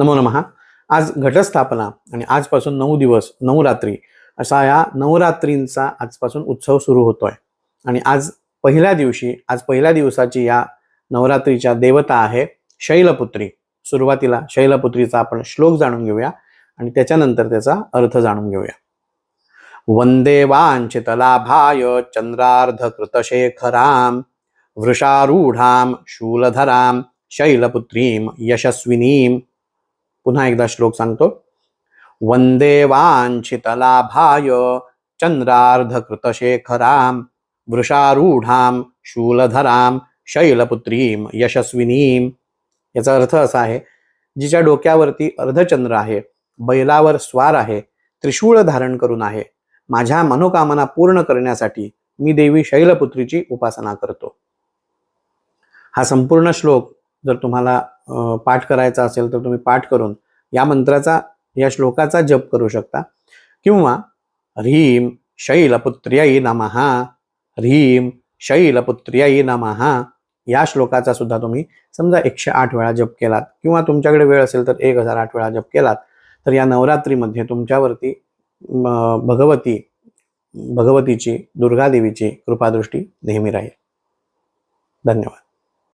नमो नमः. आज घटस्थापना आणि आजपासून 9 दिवस 9 रात्री असा या नवरात्रींचा आजपासून उत्सव सुरू होतोय. आणि आज पहिल्या दिवसाची या नवरात्रीच्या देवता आहे शैलपुत्री. सुरुवातीला शैलपुत्रीचा आपण श्लोक जाणून घेऊया आणि त्याच्यानंतर त्याचा अर्थ जाणून घेऊया. वंदे वांछितलाभाय चंद्रार्धकृतशेखरां वृषारूढां शूलधरां शैलपुत्रीं यशस्विनीं. पुन्हा एकदा श्लोक सांगतो. वंदे वांछितलाभाय चंद्रार्धकृतशेखरां वृषारूढां शूलधरां शैलपुत्रीं यशस्विनीं. याचा अर्थ असा आहे, जिच्या डोक्यावरती अर्धचंद्र आहे, बैलावर स्वार आहे, त्रिशूळ धारण करून आहे, माझ्या मनोकामना पूर्ण करण्यासाठी मी देवी शैलपुत्रीची उपासना करतो. हा संपूर्ण श्लोक जर तुम्हाला पाठ करायचा असेल तर तुम्ही पाठ करून या श्लोकाचा जप करू शकता. किंवा ह्रीं शैलपुत्र्यै नमः, ह्रीं शैलपुत्र्यै नमः या श्लोकाचा सुद्धा तुम्ही समजा 108 वेळा जप केलात किंवा तुमच्याकडे वेळ असेल तर 1008 वेळा जप केलात तर या नवरात्रीमध्ये तुमच्यावरती भगवतीची दुर्गादेवीची कृपादृष्टी नेहमी राहील. धन्यवाद.